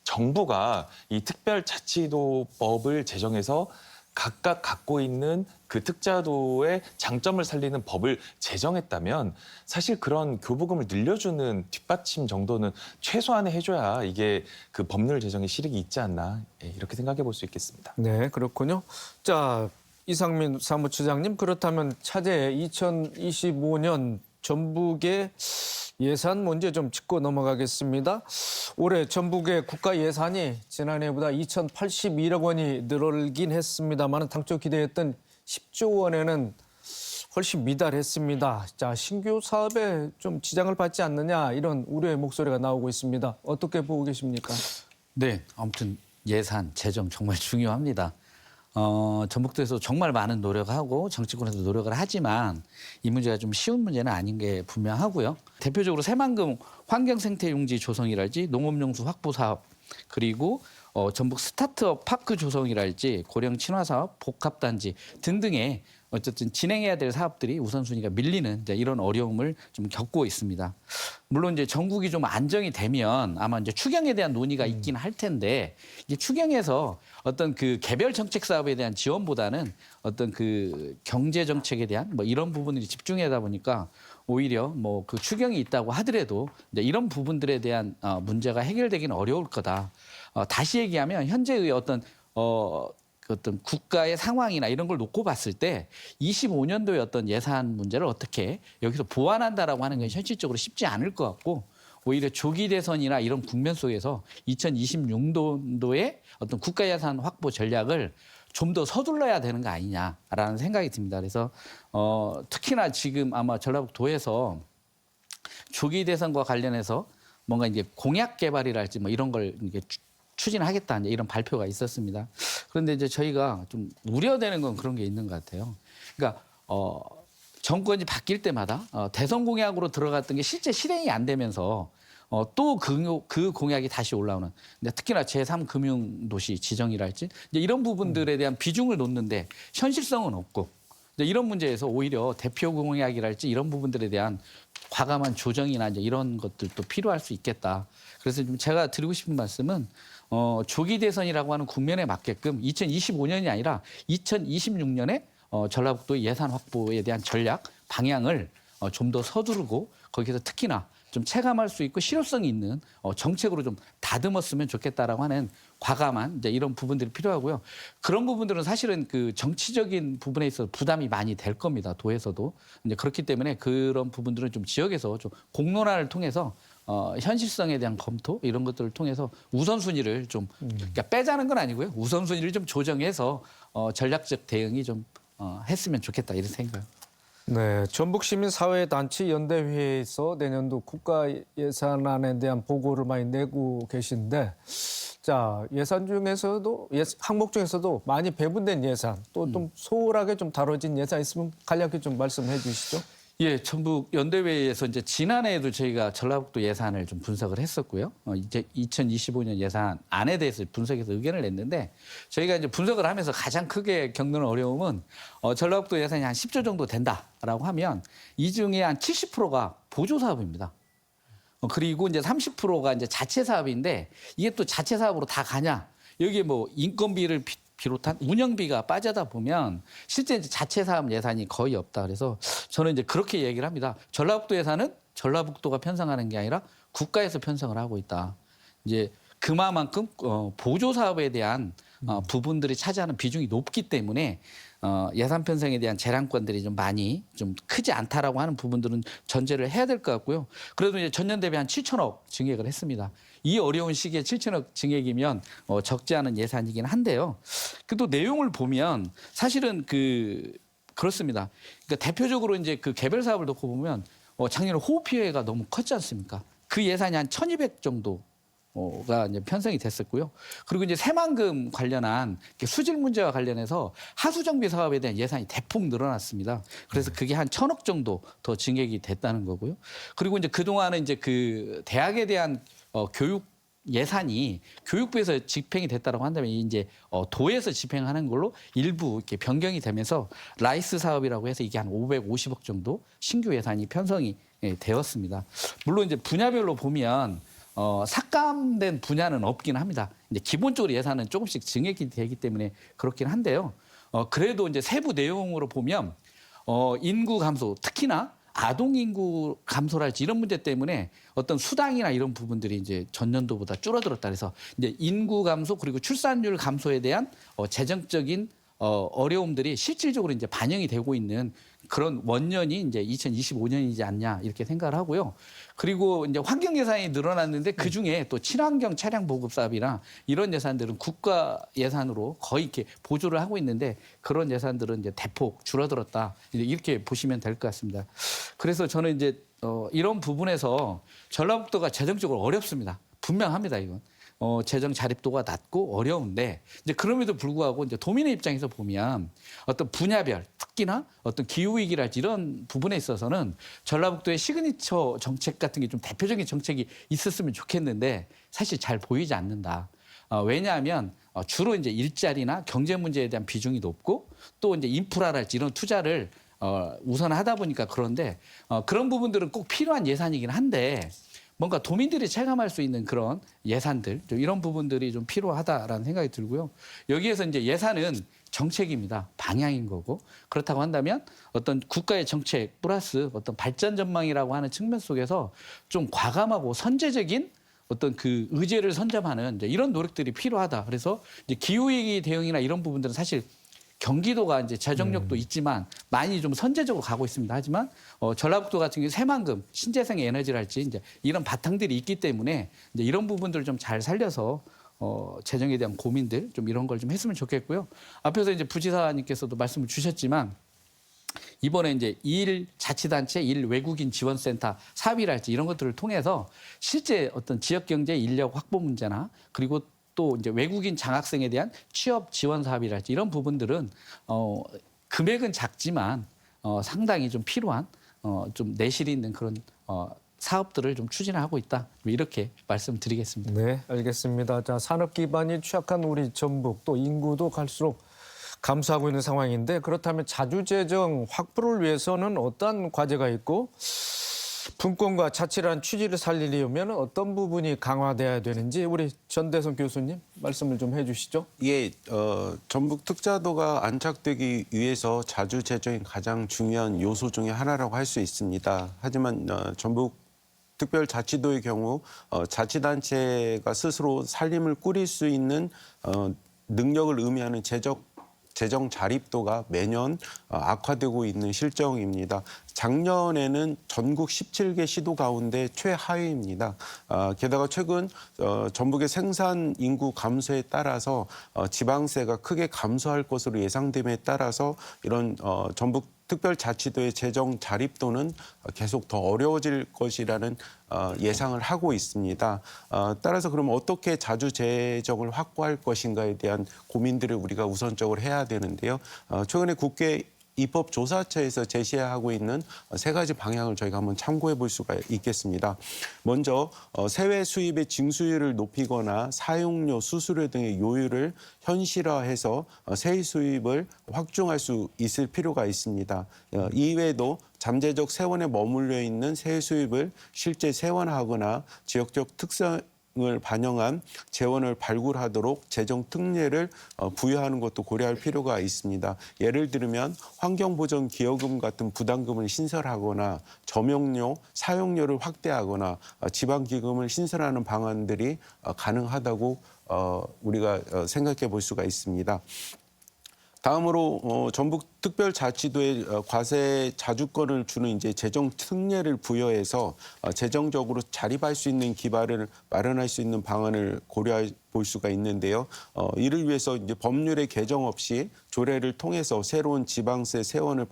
정부가 이 특별자치도법을 제정해서 각각 갖고 있는 그 특자도의 장점을 살리는 법을 제정했다면 사실 그런 교부금을 늘려주는 뒷받침 정도는 최소한의 해줘야 이게 그 법률 제정에 실익이 있지 않나 이렇게 생각해 볼 수 있겠습니다. 네, 그렇군요. 자, 이상민 사무처장님, 그렇다면 차제 2025년 전북의 예산 문제 좀 짚고 넘어가겠습니다. 올해 전북의 국가 예산이 지난해보다 2,081억 원이 늘긴 했습니다만 당초 기대했던 10조 원에는 훨씬 미달했습니다. 자, 신규 사업에 좀 지장을 받지 않느냐 이런 우려의 목소리가 나오고 있습니다. 어떻게 보고 계십니까? 네, 아무튼 예산, 재정 정말 중요합니다. 전북도에서 정말 많은 노력하고 정치권에서 노력을 하지만 이 문제가 좀 쉬운 문제는 아닌 게 분명하고요. 대표적으로 새만금 환경생태용지 조성이랄지 농업용수 확보 사업 그리고 전북 스타트업 파크 조성이랄지 고령 친화 사업, 복합단지 등등의 어쨌든 진행해야 될 사업들이 우선순위가 밀리는 이제 이런 어려움을 좀 겪고 있습니다. 물론 이제 전국이 좀 안정이 되면 아마 이제 추경에 대한 논의가 있긴 할 텐데 이게 추경에서 어떤 그 개별 정책 사업에 대한 지원보다는 어떤 그 경제 정책에 대한 뭐 이런 부분들이 집중하다 보니까 오히려 뭐 그 추경이 있다고 하더라도 이제 이런 부분들에 대한 문제가 해결되기는 어려울 거다. 다시 얘기하면 현재의 어떤 어떤 국가의 상황이나 이런 걸 놓고 봤을 때 25년도의 어떤 예산 문제를 어떻게 여기서 보완한다라고 하는 건 현실적으로 쉽지 않을 것 같고 오히려 조기 대선이나 이런 국면 속에서 2026년도에 어떤 국가 예산 확보 전략을 좀 더 서둘러야 되는 거 아니냐라는 생각이 듭니다. 그래서 특히나 지금 아마 전라북도에서 조기 대선과 관련해서 뭔가 이제 공약 개발이랄지 뭐 이런 걸 이게 추진하겠다 이런 발표가 있었습니다. 그런데 이제 저희가 좀 우려되는 건 그런 게 있는 것 같아요. 그러니까 정권이 바뀔 때마다 대선 공약으로 들어갔던 게 실제 실행이 안 되면서 또 그 공약이 다시 올라오는. 특히나 제3금융도시 지정이랄지 이제 이런 부분들에 대한 비중을 놓는데 현실성은 없고 이런 문제에서 오히려 대표 공약이랄지 이런 부분들에 대한 과감한 조정이나 이제 이런 것들도 필요할 수 있겠다. 그래서 좀 제가 드리고 싶은 말씀은 조기 대선이라고 하는 국면에 맞게끔 2025년이 아니라 2026년에 전라북도 예산 확보에 대한 전략 방향을 좀 더 서두르고 거기서 특히나 좀 체감할 수 있고 실효성이 있는 정책으로 좀 다듬었으면 좋겠다라고 하는 과감한 이제 이런 부분들이 필요하고요. 그런 부분들은 사실은 그 정치적인 부분에 있어서 부담이 많이 될 겁니다. 도에서도. 이제 그렇기 때문에 그런 부분들은 좀 지역에서 좀 공론화를 통해서 현실성에 대한 검토 이런 것들을 통해서 우선순위를 좀 그러니까 빼자는 건 아니고요. 우선순위를 좀 조정해서 전략적 대응이 좀 했으면 좋겠다 이런 생각. 네, 전북시민사회단체 연대회에서 내년도 국가 예산안에 대한 보고를 많이 내고 계신데, 자 예산 중에서도 항목 중에서도 많이 배분된 예산, 또 좀 소홀하게 좀 다뤄진 예산 있으면 간략히 좀 말씀해 주시죠. 예, 전북 연대회에서 이제 지난해에도 저희가 전라북도 예산을 좀 분석을 했었고요. 이제 2025년 예산안에 대해서 분석해서 의견을 냈는데 저희가 이제 분석을 하면서 가장 크게 겪는 어려움은 전라북도 예산이 한 10조 정도 된다라고 하면 이 중에 한 70%가 보조 사업입니다. 그리고 이제 30%가 이제 자체 사업인데 이게 또 자체 사업으로 다 가냐? 여기에 뭐 인건비를 비롯한 운영비가 빠져다 보면 실제 이제 자체 사업 예산이 거의 없다. 그래서 저는 이제 그렇게 얘기를 합니다. 전라북도 예산은 전라북도가 편성하는 게 아니라 국가에서 편성을 하고 있다. 이제 그만큼 보조 사업에 대한 부분들이 차지하는 비중이 높기 때문에 예산 편성에 대한 재량권들이 좀 많이 좀 크지 않다라고 하는 부분들은 전제를 해야 될 것 같고요. 그래도 이제 전년 대비 한 7천억 증액을 했습니다. 이 어려운 시기에 7천억 증액이면 적지 않은 예산이긴 한데요. 그래도 내용을 보면 사실은 그렇습니다. 그러니까 대표적으로 이제 그 개별 사업을 놓고 보면 작년에 호우 피해가 너무 컸지 않습니까? 그 예산이 한 1,200 정도. 가 이제 편성이 됐었고요. 그리고 이제 새만금 관련한 수질 문제와 관련해서 하수 정비 사업에 대한 예산이 대폭 늘어났습니다. 그래서 그게 한 1,000억 정도 더 증액이 됐다는 거고요. 그리고 이제 그 동안은 이제 그 대학에 대한 교육 예산이 교육부에서 집행이 됐다고 한다면 이제 도에서 집행하는 걸로 일부 이렇게 변경이 되면서 라이스 사업이라고 해서 이게 한 550억 정도 신규 예산이 편성이 되었습니다. 물론 이제 분야별로 보면 삭감된 분야는 없긴 합니다. 이제 기본적으로 예산은 조금씩 증액이 되기 때문에 그렇긴 한데요. 그래도 이제 세부 내용으로 보면 인구 감소, 특히나 아동 인구 감소랄지 이런 문제 때문에 어떤 수당이나 이런 부분들이 이제 전년도보다 줄어들었다. 그래서 이제 인구 감소 그리고 출산율 감소에 대한 재정적인 어려움들이 실질적으로 이제 반영이 되고 있는 그런 원년이 이제 2025년이지 않냐 이렇게 생각을 하고요. 그리고 이제 환경 예산이 늘어났는데 그 중에 또 친환경 차량 보급 사업이나 이런 예산들은 국가 예산으로 거의 이렇게 보조를 하고 있는데 그런 예산들은 이제 대폭 줄어들었다 이렇게 보시면 될 것 같습니다. 그래서 저는 이제 이런 부분에서 전라북도가 재정적으로 어렵습니다. 분명합니다, 이건. 재정 자립도가 낮고 어려운데 이제 그럼에도 불구하고 이제 도민의 입장에서 보면 어떤 분야별 특히나 어떤 기후 위기랄지 이런 부분에 있어서는 전라북도의 시그니처 정책 같은 게 좀 대표적인 정책이 있었으면 좋겠는데 사실 잘 보이지 않는다. 왜냐하면 주로 이제 일자리나 경제 문제에 대한 비중이 높고 또 이제 인프라랄지 이런 투자를 우선하다 보니까 그런데 그런 부분들은 꼭 필요한 예산이긴 한데 뭔가 도민들이 체감할 수 있는 그런 예산들, 좀 이런 부분들이 좀 필요하다라는 생각이 들고요. 여기에서 이제 예산은 정책입니다. 방향인 거고. 그렇다고 한다면 어떤 국가의 정책 플러스 어떤 발전 전망이라고 하는 측면 속에서 좀 과감하고 선제적인 어떤 그 의제를 선점하는 이제 이런 노력들이 필요하다. 그래서 이제 기후위기 대응이나 이런 부분들은 사실 경기도가 이제 재정력도 있지만 많이 좀 선제적으로 가고 있습니다. 하지만 전라북도 같은 경우 새만금, 신재생 에너지랄지 이제 이런 바탕들이 있기 때문에 이제 이런 부분들을 좀 잘 살려서 재정에 대한 고민들 좀 이런 걸 좀 했으면 좋겠고요. 앞에서 이제 부지사님께서도 말씀을 주셨지만 이번에 이제 2일 자치단체 2일 외국인 지원센터 사업이랄지 이런 것들을 통해서 실제 어떤 지역 경제 인력 확보 문제나 그리고 또 이제 외국인 장학생에 대한 취업 지원 사업이랄지 이런 부분들은 금액은 작지만 상당히 좀 필요한 좀 내실이 있는 그런 사업들을 좀 추진하고 있다. 이렇게 말씀드리겠습니다. 네, 알겠습니다. 자, 산업 기반이 취약한 우리 전북 또 인구도 갈수록 감소하고 있는 상황인데 그렇다면 자주재정 확보를 위해서는 어떤 과제가 있고 분권과 자치라는 취지를 살리려면 어떤 부분이 강화돼야 되는지 우리 전대성 교수님 말씀을 좀 해주시죠. 예, 전북 특자도가 안착되기 위해서 자주 재정이 가장 중요한 요소 중에 하나라고 할 수 있습니다. 하지만 전북 특별자치도의 경우 자치단체가 스스로 살림을 꾸릴 수 있는 능력을 의미하는 재정 자립도가 매년 악화되고 있는 실정입니다. 작년에는 전국 17개 시도 가운데 최하위입니다. 게다가 최근 전북의 생산 인구 감소에 따라서 지방세가 크게 감소할 것으로 예상됨에 따라서 이런 전북 특별자치도의 재정 자립도는 계속 더 어려워질 것이라는 예상을 하고 있습니다. 따라서 그럼 어떻게 자주 재정을 확보할 것인가에 대한 고민들을 우리가 우선적으로 해야 되는데요. 최근에 국회 입법조사처에서 제시하고 있는 세 가지 방향을 저희가 한번 참고해 볼 수가 있겠습니다. 먼저 세외 수입의 징수율을 높이거나 사용료, 수수료 등의 요율을 현실화해서 세일 수입을 확충할 수 있을 필요가 있습니다. 이외에도 잠재적 세원에 머물러 있는 세일 수입을 실제 세원하거나 지역적 특성을 반영한 재원을 발굴하도록 재정 특례를 부여하는 것도 고려할 필요가 있습니다. 예를 들면 환경보전기여금 같은 부담금을 신설하거나 점용료, 사용료를 확대하거나 지방기금을 신설하는 방안들이 가능하다고 우리가 생각해 볼 수가 있습니다. 다음으로 전북 특별자치도에 과세 자주권을 주는 이제 재정 특례를 부여해서 재정적으로 자립할 수 있는 기반을 마련할 수 있는 방안을 고려해 볼 수가 있는데요. 이를 위해서 이제 법률의 개정 없이 조례를 통해서 새로운 지방세 세원을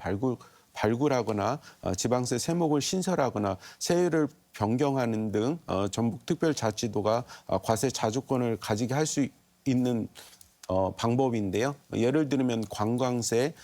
발굴하거나 지방세 세목을 신설하거나 세율을 변경하는 등 전북 특별자치도가 과세 자주권을 가지게 할 수 있는 방법인데요. 예를 들면 관광세,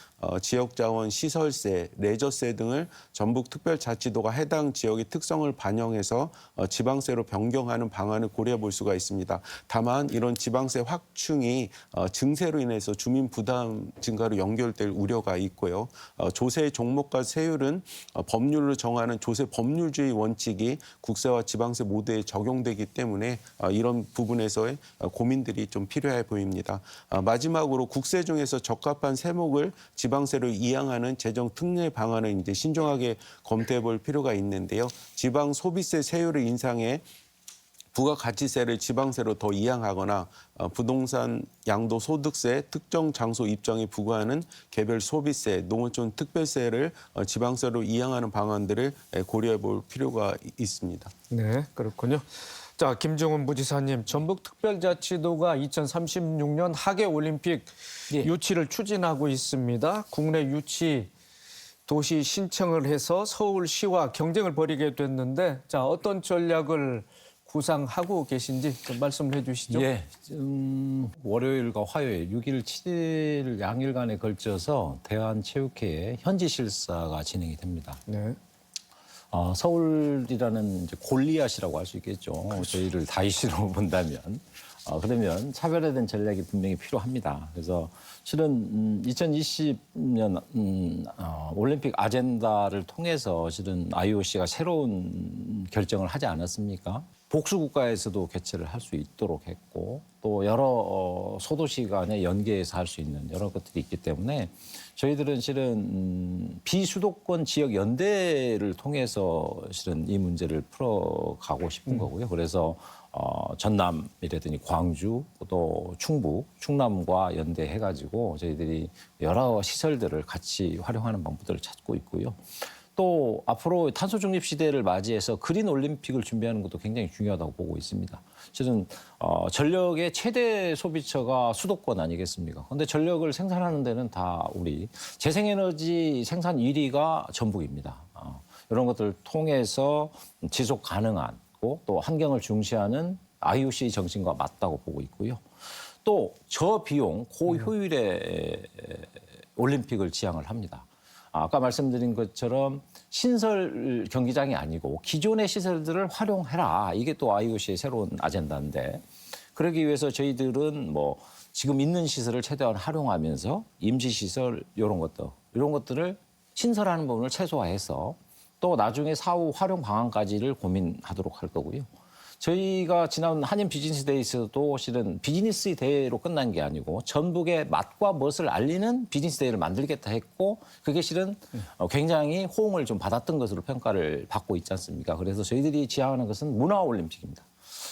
지역자원 시설세, 레저세 등을 전북 특별자치도가 해당 지역의 특성을 반영해서 지방세로 변경하는 방안을 고려해 볼 수가 있습니다. 다만 이런 지방세 확충이 증세로 인해서 주민 부담 증가로 연결될 우려가 있고요. 조세 종목과 세율은 법률로 정하는 조세 법률주의 원칙이 국세와 지방세 모두에 적용되기 때문에 이런 부분에서의 고민들이 좀 필요해 보입니다. 마지막으로 국세 중에서 적합한 세목을 지방세로 이양하는 재정 특례 방안을 이제 신중하게 검토해 볼 필요가 있는데요. 지방 소비세 세율을 인상해 부가가치세를 지방세로 더 이양하거나 부동산 양도소득세, 특정 장소 입장에 부과하는 개별 소비세, 농어촌 특별세를 지방세로 이양하는 방안들을 고려해 볼 필요가 있습니다. 네, 그렇군요. 자, 김종훈 부지사님, 전북특별자치도가 2036년 하계올림픽 예. 유치를 추진하고 있습니다. 국내 유치 도시 신청을 해서 서울시와 경쟁을 벌이게 됐는데, 자, 어떤 전략을 구상하고 계신지 좀 말씀을 해주시죠. 예, 월요일과 화요일 6일, 7일 양일간에 걸쳐서 대한체육회의 현지 실사가 진행이 됩니다. 네. 서울이라는 이제 골리앗이라고 할 수 있겠죠. 저희를 다윗으로 본다면. 그러면 차별화된 전략이 분명히 필요합니다. 그래서 실은 2020년 올림픽 아젠다를 통해서 실은 IOC가 새로운 결정을 하지 않았습니까? 복수 국가에서도 개최를 할 수 있도록 했고 또 여러 소도시 간에 연계해서 할 수 있는 여러 것들이 있기 때문에 저희들은 실은 비수도권 지역 연대를 통해서 실은 이 문제를 풀어가고 싶은 거고요. 그래서 전남이라든지 광주 또 충북, 충남과 연대해가지고 저희들이 여러 시설들을 같이 활용하는 방법들을 찾고 있고요. 또 앞으로 탄소 중립 시대를 맞이해서 그린 올림픽을 준비하는 것도 굉장히 중요하다고 보고 있습니다. 실은 전력의 최대 소비처가 수도권 아니겠습니까? 그런데 전력을 생산하는 데는 다 우리 재생에너지 생산 1위가 전북입니다. 이런 것들을 통해서 지속 가능한 또 환경을 중시하는 IOC 정신과 맞다고 보고 있고요. 또 저비용 고효율의 올림픽을 지향을 합니다. 아까 말씀드린 것처럼 신설 경기장이 아니고 기존의 시설들을 활용해라. 이게 또 IOC의 새로운 아젠다인데 그러기 위해서 저희들은 뭐 지금 있는 시설을 최대한 활용하면서 임시시설 이런 것들을 신설하는 부분을 최소화해서 또 나중에 사후 활용 방안까지를 고민하도록 할 거고요. 저희가 지난 한인 비즈니스 데이에서도 실은 비즈니스 데이로 끝난 게 아니고 전북의 맛과 멋을 알리는 비즈니스 데이를 만들겠다 했고 그게 실은 굉장히 호응을 좀 받았던 것으로 평가를 받고 있지 않습니까? 그래서 저희들이 지향하는 것은 문화올림픽입니다.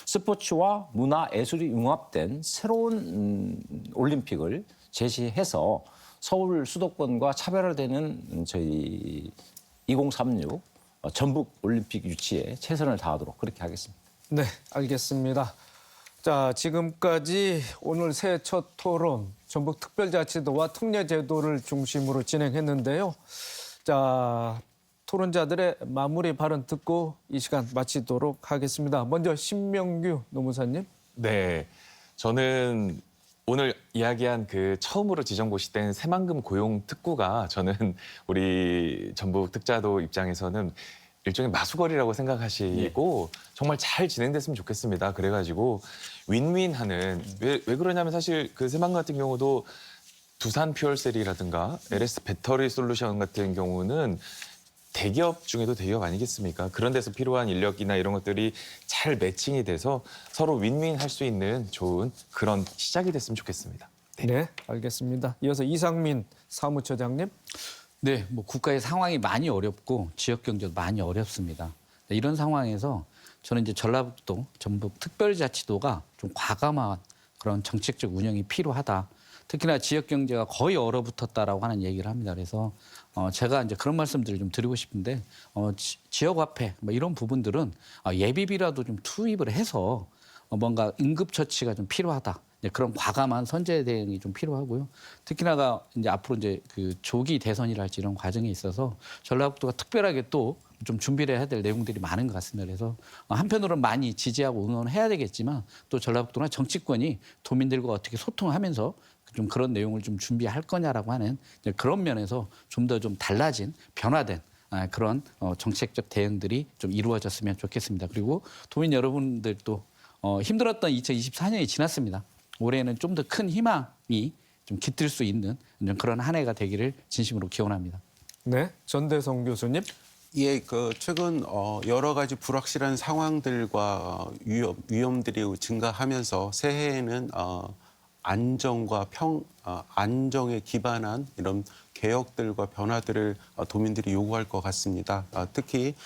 스포츠와 문화, 예술이 융합된 새로운 올림픽을 제시해서 서울 수도권과 차별화되는 저희 2036 전북 올림픽 유치에 최선을 다하도록 그렇게 하겠습니다. 네, 알겠습니다. 자, 지금까지 오늘 새해 첫 토론 전북특별자치도와 특례제도를 중심으로 진행했는데요. 자, 토론자들의 마무리 발언 듣고 이 시간 마치도록 하겠습니다. 먼저 신명규 노무사님. 네, 저는 오늘 이야기한 그 처음으로 지정 고시된 새만금 고용 특구가 저는 우리 전북 특자도 입장에서는 일종의 마수거리라고 생각하시고 정말 잘 진행됐으면 좋겠습니다. 그래가지고 윈윈하는 왜 그러냐면 사실 그 새만금 같은 경우도 두산 퓨얼셀이라든가 LS 배터리 솔루션 같은 경우는 대기업 중에도 대기업 아니겠습니까? 그런 데서 필요한 인력이나 이런 것들이 잘 매칭이 돼서 서로 윈윈할 수 있는 좋은 그런 시작이 됐으면 좋겠습니다. 네, 알겠습니다. 이어서 이상민 사무처장님. 네, 뭐 국가의 상황이 많이 어렵고 지역 경제도 많이 어렵습니다. 이런 상황에서 저는 이제 전라북도 전북 특별자치도가 좀 과감한 그런 정책적 운영이 필요하다. 특히나 지역 경제가 거의 얼어붙었다라고 하는 얘기를 합니다. 그래서 제가 이제 그런 말씀들을 좀 드리고 싶은데 지역 화폐 뭐 이런 부분들은 예비비라도 좀 투입을 해서 뭔가 응급 처치가 좀 필요하다. 그런 과감한 선제 대응이 좀 필요하고요. 특히나가 이제 앞으로 이제 그 조기 대선이랄지 이런 과정에 있어서 전라북도가 특별하게 또 좀 준비를 해야 될 내용들이 많은 것 같습니다. 그래서 한편으로는 많이 지지하고 응원해야 되겠지만 또 전라북도나 정치권이 도민들과 어떻게 소통하면서 좀 그런 내용을 좀 준비할 거냐라고 하는 그런 면에서 좀 더 좀 달라진 변화된 그런 정책적 대응들이 좀 이루어졌으면 좋겠습니다. 그리고 도민 여러분들도 힘들었던 2024년이 지났습니다. 올해는 좀 더 큰 희망이 좀 깃들 수 있는 그런 한 해가 되기를 진심으로 기원합니다. 네, 전대성 교수님. 예, 그 최근 여러 가지 불확실한 상황들과 위험들이 증가하면서 새해에는 안정과 안정에 기반한 이런 개혁들과 변화들을 도민들이 요구할 것 같습니다. 특히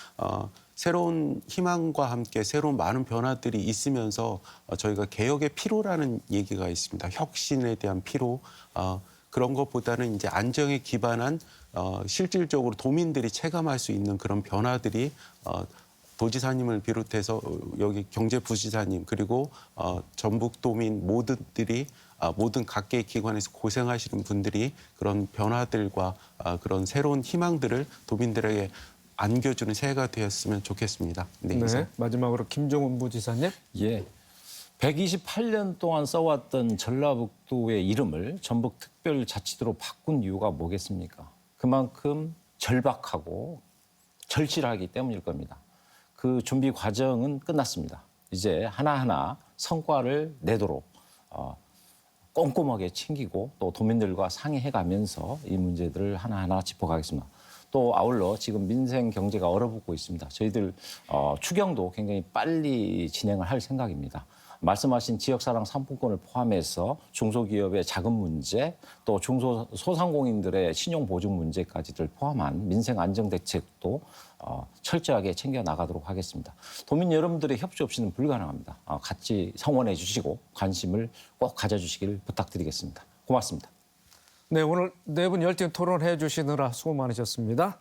새로운 희망과 함께 새로운 많은 변화들이 있으면서 저희가 개혁의 필요라는 얘기가 있습니다. 혁신에 대한 필요. 그런 것보다는 이제 안정에 기반한 실질적으로 도민들이 체감할 수 있는 그런 변화들이 도지사님을 비롯해서 여기 경제부지사님 그리고 전북도민 모두들이 모든 각계의 기관에서 고생하시는 분들이 그런 변화들과 그런 새로운 희망들을 도민들에게 안겨주는 새해가 되었으면 좋겠습니다. 네, 이상. 네, 마지막으로 김종훈 부지사님. 예. 128년 동안 써왔던 전라북도의 이름을 전북특별자치도로 바꾼 이유가 뭐겠습니까? 그만큼 절박하고 절실하기 때문일 겁니다. 그 준비 과정은 끝났습니다. 이제 하나하나 성과를 내도록 꼼꼼하게 챙기고 또 도민들과 상의해가면서 이 문제들을 하나하나 짚어가겠습니다. 또 아울러 지금 민생 경제가 얼어붙고 있습니다. 저희들 추경도 굉장히 빨리 진행을 할 생각입니다. 말씀하신 지역사랑 상품권을 포함해서 중소기업의 자금 문제, 또 중소소상공인들의 신용보증 문제까지를 포함한 민생 안정 대책도 철저하게 챙겨 나가도록 하겠습니다. 도민 여러분들의 협조 없이는 불가능합니다. 같이 성원해 주시고 관심을 꼭 가져주시길 부탁드리겠습니다. 고맙습니다. 네, 오늘 네 분 열띤 토론해 주시느라 수고 많으셨습니다.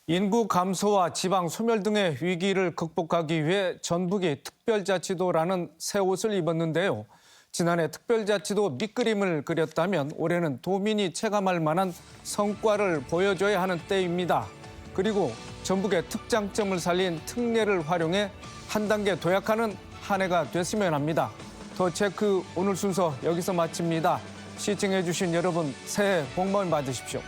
인구 감소와 지방 소멸 등의 위기를 극복하기 위해 전북이 특별자치도라는 새 옷을 입었는데요. 지난해 특별자치도 밑그림을 그렸다면 올해는 도민이 체감할 만한 성과를 보여줘야 하는 때입니다. 그리고 전북의 특장점을 살린 특례를 활용해 한 단계 도약하는 한 해가 됐으면 합니다. 더 체크 오늘 순서 여기서 마칩니다. 시청해 주신 여러분 새해 복 많이 받으십시오.